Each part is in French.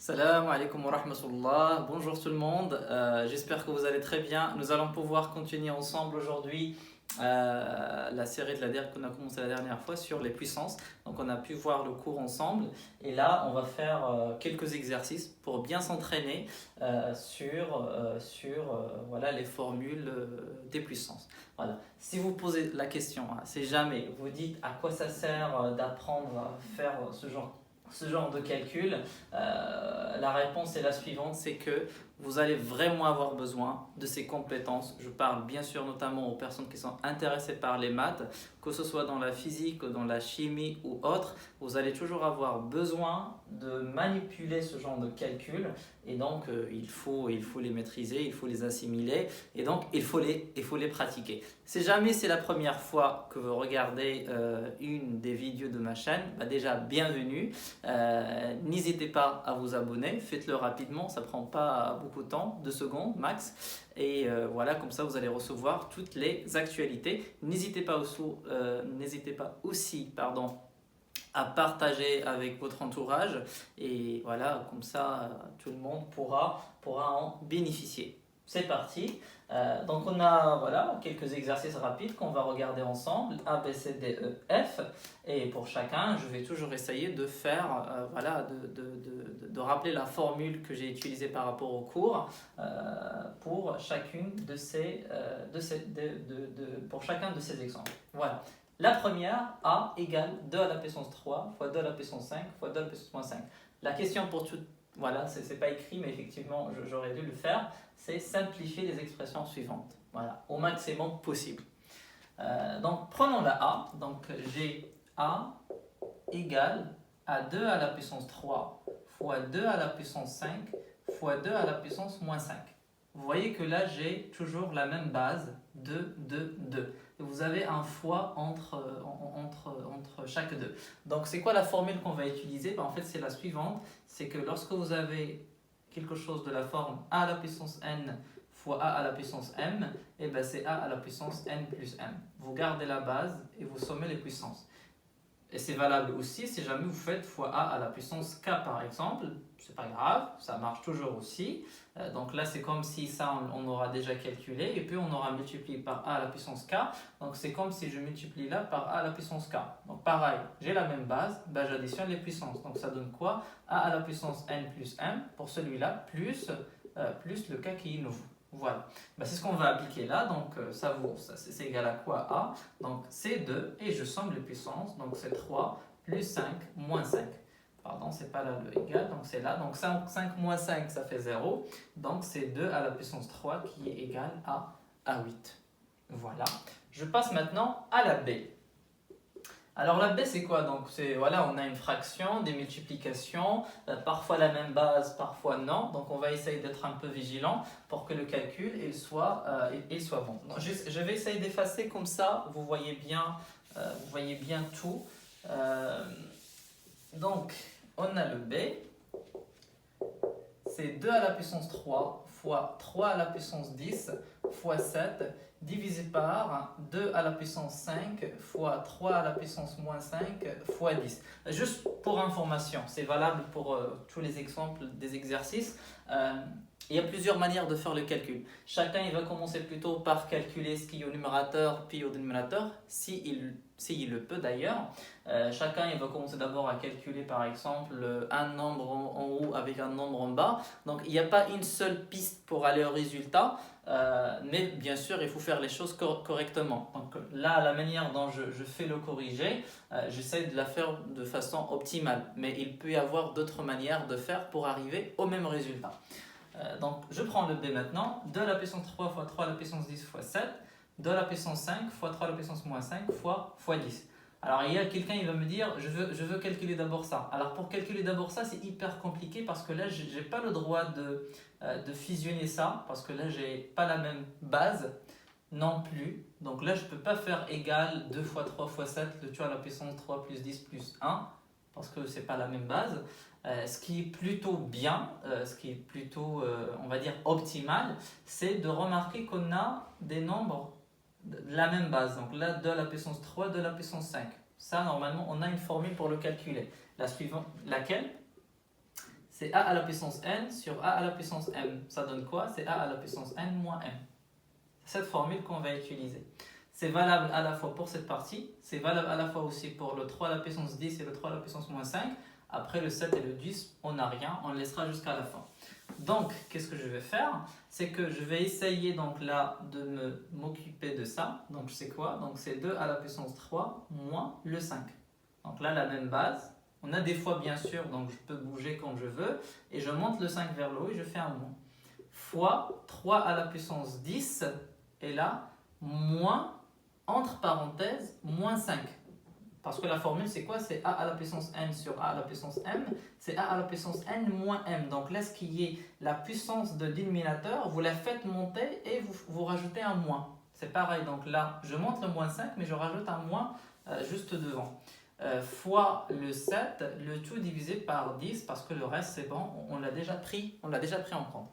Salam alaikum wa rahmatullah. Bonjour tout le monde. J'espère que vous allez très bien. Nous allons pouvoir continuer ensemble aujourd'hui la série de la dernière qu'on a commencé la dernière fois sur les puissances. Donc on a pu voir le cours ensemble et là on va faire quelques exercices pour bien s'entraîner sur voilà, les formules des puissances. Voilà. Si vous posez la question, si jamais vous dites à quoi ça sert d'apprendre à faire ce genre de calcul, la réponse est la suivante, c'est que vous allez vraiment avoir besoin de ces compétences. Je parle bien sûr notamment aux personnes qui sont intéressées par les maths, que ce soit dans la physique, dans la chimie ou autre. Vous allez toujours avoir besoin de manipuler ce genre de calcul et donc il faut les maîtriser, il faut les assimiler et donc il faut les pratiquer. Si jamais c'est la première fois que vous regardez une des vidéos de ma chaîne, déjà bienvenue. N'hésitez pas à vous abonner, faites-le rapidement, ça ne prend pas beaucoup de temps, 2 secondes max. Et voilà, comme ça vous allez recevoir toutes les actualités. N'hésitez pas aussi à partager avec votre entourage. Et voilà, comme ça tout le monde pourra en bénéficier. C'est parti. Donc on a voilà, quelques exercices rapides qu'on va regarder ensemble, A, B, C, D, E, F. Et pour chacun, je vais toujours essayer de faire, voilà, de rappeler la formule que j'ai utilisée par rapport au cours pour chacune pour chacun de ces exemples. Voilà. La première, A égale 2 à la puissance 3 fois 2 à la puissance 5 fois 2 à la puissance moins 5. La question pour tout, voilà, c'est pas écrit, mais effectivement, j'aurais dû le faire, c'est simplifier les expressions suivantes, voilà, au maximum possible. Donc, prenons la A. Donc, j'ai A égale à 2 à la puissance 3 fois 2 à la puissance 5 fois 2 à la puissance moins 5. Vous voyez que là, j'ai toujours la même base, 2, 2, 2. Et vous avez un fois entre chaque 2. Donc, c'est quoi la formule qu'on va utiliser? En fait, c'est la suivante. C'est que lorsque vous avez quelque chose de la forme a à la puissance n fois a à la puissance m, et c'est a à la puissance n plus m. Vous gardez la base et vous sommez les puissances. Et c'est valable aussi si jamais vous faites fois a à la puissance k par exemple, c'est pas grave, ça marche toujours aussi. Donc là c'est comme si ça on aura déjà calculé et puis on aura multiplié par a à la puissance k. Donc c'est comme si je multiplie là par a à la puissance k. Donc pareil, j'ai la même base, j'additionne les puissances. Donc ça donne quoi? A à la puissance n plus m pour celui-là plus le k qui est nouveau. Voilà, c'est ce qu'on va appliquer là, donc c'est égal à quoi A? Donc c'est 2 et je somme les puissances, donc c'est 3 plus 5 moins 5. Pardon, c'est pas là le égal, donc c'est là, donc 5 moins 5 ça fait 0, donc c'est 2 à la puissance 3 qui est égal à 8. Voilà, je passe maintenant à la B. Alors la B c'est quoi? Donc voilà, on a une fraction, des multiplications, parfois la même base, parfois non. Donc on va essayer d'être un peu vigilant pour que le calcul il soit bon. Donc, je vais essayer d'effacer comme ça, vous voyez bien tout. Donc on a le B, c'est 2 à la puissance 3 fois 3 à la puissance 10 fois 7 divisé par 2 à la puissance 5 fois 3 à la puissance moins 5 fois 10. Juste pour information, c'est valable pour tous les exemples des exercices. Il y a plusieurs manières de faire le calcul. Chacun il va commencer plutôt par calculer ce qui est au numérateur puis au dénominateur, s'il le peut d'ailleurs. Chacun il va commencer d'abord à calculer par exemple un nombre en haut avec un nombre en bas. Donc il n'y a pas une seule piste pour aller au résultat, mais bien sûr il faut faire les choses correctement. Donc là la manière dont je fais le corriger, j'essaie de la faire de façon optimale, mais il peut y avoir d'autres manières de faire pour arriver au même résultat. Donc je prends le B maintenant, 2 à la puissance 3 fois 3 à la puissance 10 fois 7, 2 à la puissance 5 fois 3 à la puissance moins 5 fois 10. Alors il y a quelqu'un qui va me dire, je veux calculer d'abord ça. Alors pour calculer d'abord ça, c'est hyper compliqué parce que là, je n'ai pas le droit de fusionner ça, parce que là, je n'ai pas la même base non plus. Donc là, je ne peux pas faire égal 2 fois 3 fois 7, le tout à la puissance 3 plus 10 plus 1, parce que ce n'est pas la même base. Ce qui est plutôt bien, ce qui est plutôt, on va dire, optimal, c'est de remarquer qu'on a des nombres de la même base. Donc là, 2 à la puissance 3, 2 à la puissance 5. Ça, normalement, on a une formule pour le calculer. La suivante, laquelle? c'est a à la puissance n sur a à la puissance m. Ça donne quoi? C'est a à la puissance n moins m. C'est cette formule qu'on va utiliser. C'est valable à la fois pour cette partie, c'est valable à la fois aussi pour le 3 à la puissance 10 et le 3 à la puissance moins 5. Après le 7 et le 10, on n'a rien, on le laissera jusqu'à la fin. Donc, qu'est-ce que je vais faire? C'est que je vais essayer donc là de m'occuper de ça. Donc, c'est quoi? Donc, c'est 2 à la puissance 3 moins le 5. Donc là, la même base. On a des fois, bien sûr, donc je peux bouger comme je veux. Et je monte le 5 vers le haut et je fais un moins. Fois 3 à la puissance 10. Et là, moins, entre parenthèses, moins 5. Parce que la formule, c'est quoi? C'est a à la puissance n sur a à la puissance m. C'est a à la puissance n moins m. Donc là, ce qui est la puissance de dénominateur, vous la faites monter et vous rajoutez un moins. C'est pareil. Donc là, je monte le moins 5, mais je rajoute un moins juste devant. Fois le 7, le tout divisé par 10, parce que le reste, c'est bon, on l'a déjà pris en compte.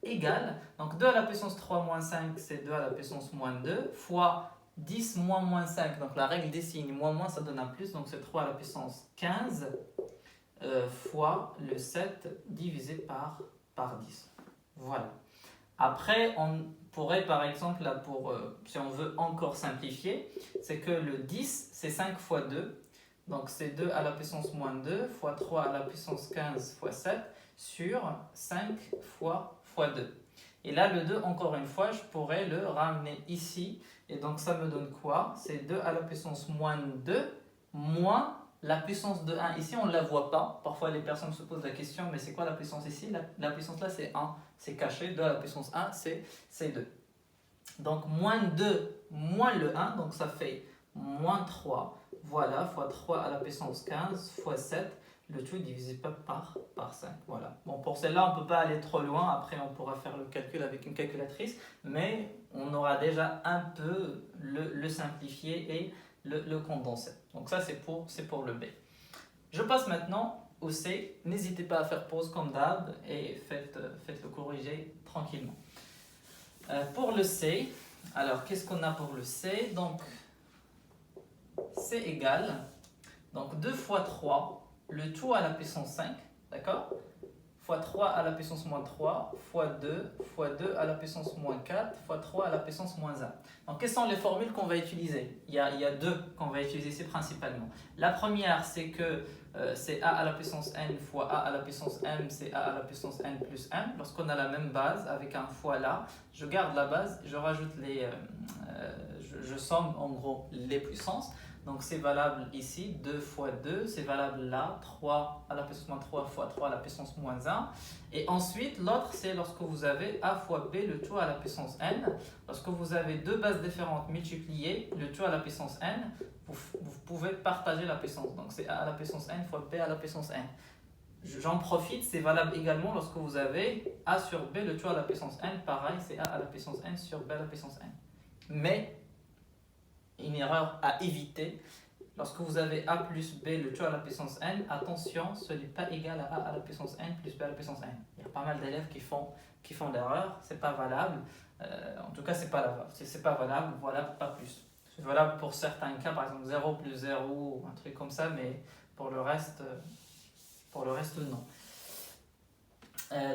Égal, donc 2 à la puissance 3 moins 5, c'est 2 à la puissance moins 2, fois 10 moins 5, donc la règle des signes, moins ça donne un plus, donc c'est 3 à la puissance 15 fois le 7 divisé par 10. Voilà. Après, on pourrait par exemple, là, si on veut encore simplifier, c'est que le 10, c'est 5 fois 2, donc c'est 2 à la puissance moins 2 fois 3 à la puissance 15 fois 7 sur 5 fois 2. Et là, le 2, encore une fois, je pourrais le ramener ici. Et donc, ça me donne quoi? C'est 2 à la puissance moins 2 moins la puissance de 1. Ici, on ne la voit pas. Parfois, les personnes se posent la question, mais c'est quoi la puissance ici? La puissance là, c'est 1. C'est caché. 2 à la puissance 1, c'est 2. Donc, moins 2 moins le 1, donc ça fait moins 3. Voilà, fois 3 à la puissance 15 fois 7. Le tout divisé par 5. Voilà. Bon, pour celle-là, on ne peut pas aller trop loin. Après, on pourra faire le calcul avec une calculatrice. Mais on aura déjà un peu le simplifié et le condensé. Donc ça, c'est pour le B. Je passe maintenant au C. N'hésitez pas à faire pause comme d'hab et faites-le corriger tranquillement. Pour le C, alors qu'est-ce qu'on a pour le C? Donc, C égale, donc 2 fois 3, le tout à la puissance 5, d'accord? Fois 3 à la puissance moins 3, fois 2 à la puissance moins 4, fois 3 à la puissance moins 1. Donc, quelles sont les formules qu'on va utiliser? Il y a deux qu'on va utiliser ici principalement. La première, c'est que c'est a à la puissance n fois a à la puissance m, c'est a à la puissance n plus m. Lorsqu'on a la même base avec un fois là, je garde la base, je rajoute je somme en gros les puissances. Donc c'est valable ici, 2 fois 2, c'est valable là, 3 à la puissance moins 3 fois 3 à la puissance moins 1. Et ensuite, l'autre, c'est lorsque vous avez a fois b, le tout à la puissance n. Lorsque vous avez deux bases différentes multipliées, le tout à la puissance n, vous pouvez partager la puissance. Donc c'est a à la puissance n fois b à la puissance n. J'en profite, c'est valable également lorsque vous avez a sur b, le tout à la puissance n. Pareil, c'est a à la puissance n sur b à la puissance n. Mais une erreur à éviter, lorsque vous avez a plus b, le tout à la puissance n, attention, ce n'est pas égal à a à la puissance n plus b à la puissance n. Il y a pas mal d'élèves qui font l'erreur, c'est pas valable. En tout cas, c'est pas valable, voilà, pas plus. C'est valable pour certains cas, par exemple 0 plus 0, un truc comme ça, mais pour le reste non.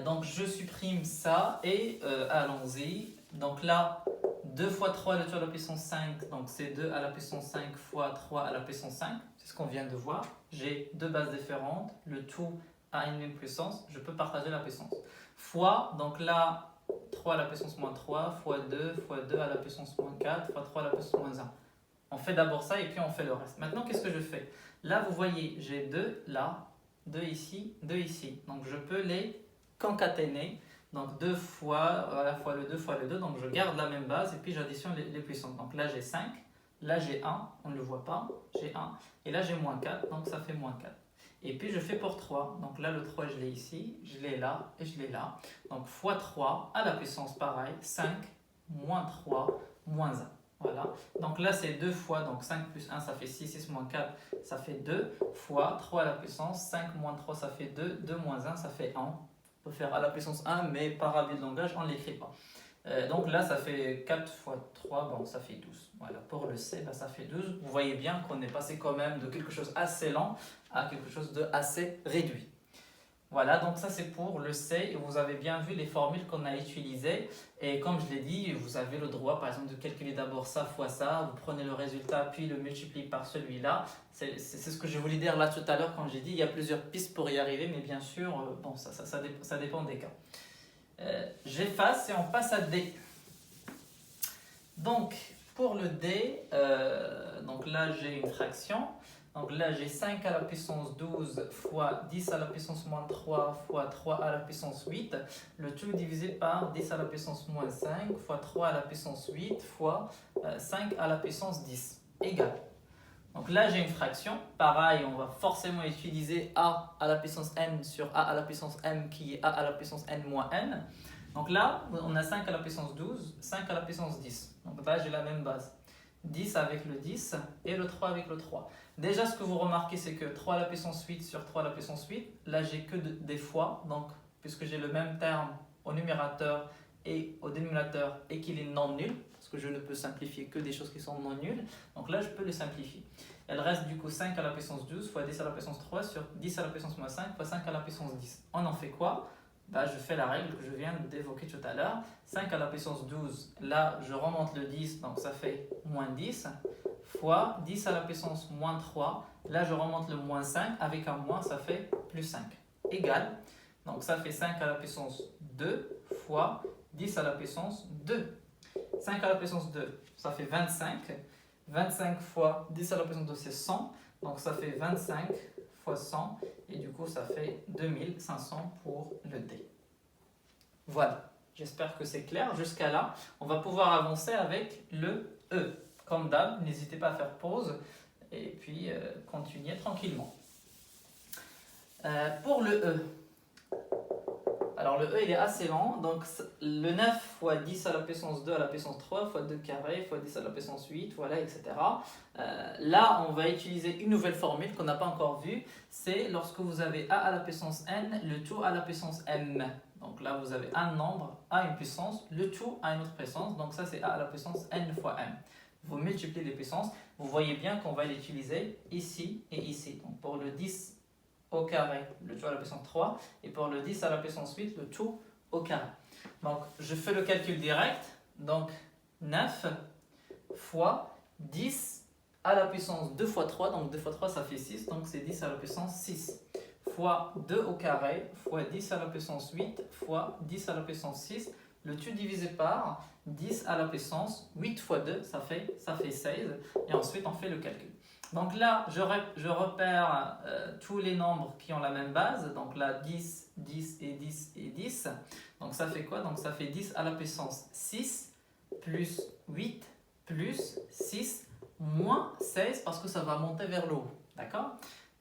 Donc je supprime ça et allons-y. Donc là, 2 fois 3 le tout à la puissance 5, donc c'est 2 à la puissance 5 fois 3 à la puissance 5, c'est ce qu'on vient de voir. J'ai deux bases différentes, le tout a une même puissance, je peux partager la puissance. Fois, donc là, 3 à la puissance moins 3, fois 2 à la puissance moins 4, fois 3 à la puissance moins 1. On fait d'abord ça et puis on fait le reste. Maintenant, qu'est-ce que je fais? Là, vous voyez, j'ai 2 là, 2 ici, 2 ici. Donc je peux les concaténer. Donc 2 fois, à la fois le 2 fois le 2, donc je garde la même base et puis j'additionne les puissances. Donc là j'ai 5, là j'ai 1, on ne le voit pas, j'ai 1, et là j'ai moins 4, donc ça fait moins 4. Et puis je fais pour 3, donc là le 3 je l'ai ici, je l'ai là et je l'ai là. Donc fois 3 à la puissance pareil, 5, moins 3, moins 1. Voilà, donc là c'est 2 fois, donc 5 plus 1 ça fait 6, 6 moins 4 ça fait 2, fois 3 à la puissance, 5 moins 3 ça fait 2, 2 moins 1 ça fait 1. On peut faire à la puissance 1, mais par habit de langage, on ne l'écrit pas. Donc là, ça fait 4 fois 3, bon, ça fait 12. Voilà, pour le C, là, ça fait 12. Vous voyez bien qu'on est passé quand même de quelque chose assez lent à quelque chose de assez réduit. Voilà, donc ça c'est pour le C, et vous avez bien vu les formules qu'on a utilisées. Et comme je l'ai dit, vous avez le droit par exemple de calculer d'abord ça fois ça, vous prenez le résultat puis le multipliez par celui-là. C'est ce que je voulais dire là tout à l'heure quand j'ai dit il y a plusieurs pistes pour y arriver, mais bien sûr, bon, ça dépend des cas. J'efface et on passe à D. Donc pour le D, donc là j'ai une fraction. Donc là, j'ai 5 à la puissance 12 fois 10 à la puissance moins 3 fois 3 à la puissance 8. Le tout divisé par 10 à la puissance moins 5 fois 3 à la puissance 8 fois 5 à la puissance 10 égale. Donc là, j'ai une fraction. Pareil, on va forcément utiliser a à la puissance n sur a à la puissance m qui est a à la puissance n moins n. Donc là, on a 5 à la puissance 12, 5 à la puissance 10. Donc là, j'ai la même base. 10 avec le 10 et le 3 avec le 3. Déjà, ce que vous remarquez, c'est que 3 à la puissance 8 sur 3 à la puissance 8, là, j'ai que des fois. Donc, puisque j'ai le même terme au numérateur et au dénominateur et qu'il est non nul, parce que je ne peux simplifier que des choses qui sont non nulles, donc là, je peux le simplifier. Elle reste du coup 5 à la puissance 12 fois 10 à la puissance 3 sur 10 à la puissance moins 5 fois 5 à la puissance 10. On en fait quoi? Bah, je fais la règle que je viens d'évoquer tout à l'heure. 5 à la puissance 12, là, je remonte le 10, donc ça fait moins 10 fois 10 à la puissance moins 3, là je remonte le moins 5, avec un moins ça fait plus 5, égale, donc ça fait 5 à la puissance 2 fois 10 à la puissance 2. 5 à la puissance 2, ça fait 25, 25 fois 10 à la puissance 2 c'est 100, donc ça fait 25 fois 100, et du coup ça fait 2500 pour le D. Voilà, j'espère que c'est clair, jusqu'à là, on va pouvoir avancer avec le E. Comme d'hab, n'hésitez pas à faire pause et puis continuer tranquillement. Pour le E, alors le E il est assez lent, donc le 9 fois 10 à la puissance 2 à la puissance 3 fois 2 carré fois 10 à la puissance 8, voilà, etc. Là, on va utiliser une nouvelle formule qu'on n'a pas encore vue, c'est lorsque vous avez A à la puissance n, le tout à la puissance m. Donc là, vous avez un nombre à une puissance, le tout à une autre puissance, donc ça c'est A à la puissance n fois m. Vous multipliez les puissances, vous voyez bien qu'on va l'utiliser ici et ici. Donc pour le 10 au carré, le tout à la puissance 3, et pour le 10 à la puissance 8, le tout au carré. Donc je fais le calcul direct, donc 9 fois 10 à la puissance 2 fois 3, donc 2 fois 3 ça fait 6, donc c'est 10 à la puissance 6, fois 2 au carré, fois 10 à la puissance 8, fois 10 à la puissance 6, le tout divisé par 10 à la puissance 8 fois 2, ça fait 16, et ensuite on fait le calcul. Donc là, je repère tous les nombres qui ont la même base, donc là 10, 10 et 10 et 10, donc ça fait quoi? Donc ça fait 10 à la puissance 6, plus 8, plus 6, moins 16, parce que ça va monter vers le haut, d'accord?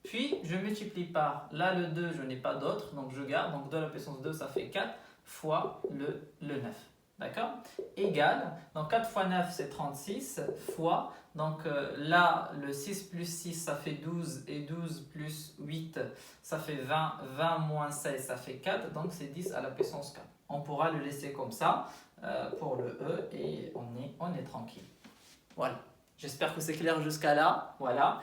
Puis je multiplie par, là le 2, je n'ai pas d'autre, donc je garde, donc 2 à la puissance 2, ça fait 4, fois le 9. D'accord? Égal, donc 4 fois 9 c'est 36, fois, donc là le 6 plus 6 ça fait 12, et 12 plus 8 ça fait 20, 20 moins 16 ça fait 4, donc c'est 10 à la puissance 4. On pourra le laisser comme ça pour le E et on est tranquille. Voilà. J'espère que c'est clair jusqu'à là. Voilà.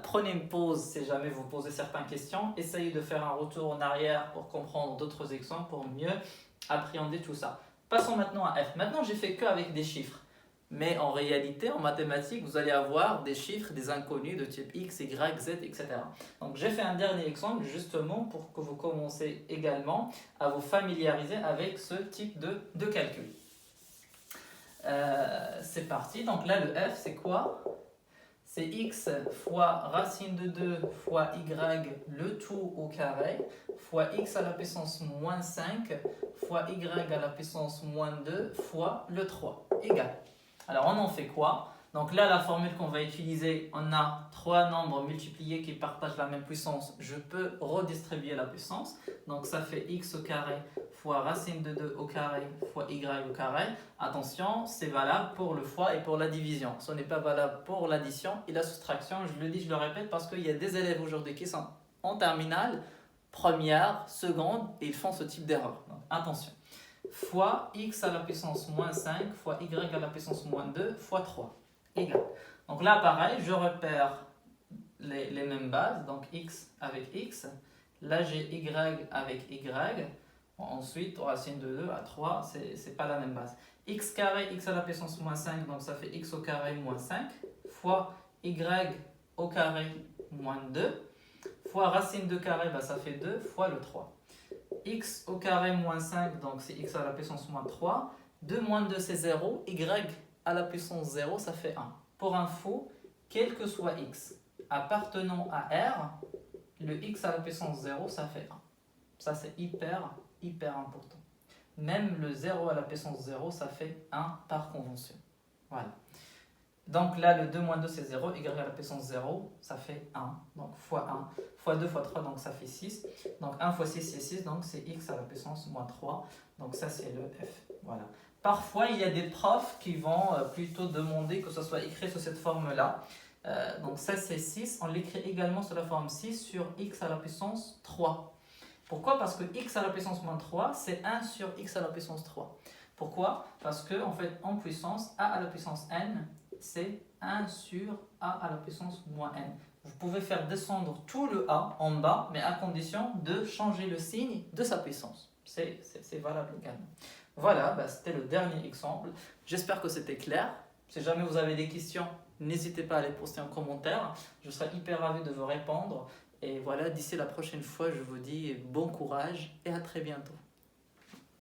Prenez une pause si jamais vous posez certaines questions. Essayez de faire un retour en arrière pour comprendre d'autres exemples, pour mieux appréhender tout ça. Passons maintenant à F. Maintenant, j'ai fait que avec des chiffres. Mais en réalité, en mathématiques, vous allez avoir des chiffres, des inconnus de type X, Y, Z, etc. Donc, j'ai fait un dernier exemple justement pour que vous commencez également à vous familiariser avec ce type de calcul. C'est parti. Donc là, le F, c'est quoi? C'est x fois racine de 2 fois y, le tout au carré, fois x à la puissance moins 5 fois y à la puissance moins 2 fois le 3, égal. Alors on en fait quoi? Donc là, la formule qu'on va utiliser, on a trois nombres multipliés qui partagent la même puissance. Je peux redistribuer la puissance. Donc ça fait x au carré fois racine de 2 au carré fois y au carré. Attention, c'est valable pour le fois et pour la division. Ce n'est pas valable pour l'addition et la soustraction. Je le dis, je le répète, parce qu'il y a des élèves aujourd'hui qui sont en terminale, première, seconde, et ils font ce type d'erreur. Donc attention. Fois x à la puissance moins 5 fois y à la puissance moins 2 fois 3. Égal. Donc là, pareil, je repère les mêmes bases, donc x avec x, Là, j'ai y avec y. Ensuite, racine de 2 à 3, c'est pas la même base. X carré, x à la puissance moins 5, donc ça fait x au carré moins 5, fois y au carré moins 2, fois racine de carré, bah, ça fait 2, fois le 3. X au carré moins 5, donc c'est x à la puissance moins 3. 2 moins 2, c'est 0. Y à la puissance 0, ça fait 1. Pour info, quel que soit x appartenant à R, le x à la puissance 0, ça fait 1. Ça, c'est hyper important. Même le 0 à la puissance 0, ça fait 1 par convention. Voilà. Donc là, le 2 moins 2, c'est 0. Y à la puissance 0, ça fait 1. Donc fois 1, fois 2, fois 3, donc ça fait 6. Donc 1 fois 6, c'est 6. Donc c'est x à la puissance moins 3. Donc ça, c'est le f. Voilà. Parfois, il y a des profs qui vont plutôt demander que ce soit écrit sous cette forme-là. Donc ça, c'est 6. On l'écrit également sous la forme 6 sur x à la puissance 3. Pourquoi? Parce que x à la puissance moins 3, c'est 1 sur x à la puissance 3. Pourquoi? Parce que en fait, en puissance, a à la puissance n, c'est 1 sur a à la puissance moins n. Vous pouvez faire descendre tout le a en bas, mais à condition de changer le signe de sa puissance. C'est valable également. Voilà, bah, c'était le dernier exemple. J'espère que c'était clair. Si jamais vous avez des questions, n'hésitez pas à les poster en commentaire. Je serai hyper ravi de vous répondre. Et voilà, d'ici la prochaine fois, je vous dis bon courage et à très bientôt.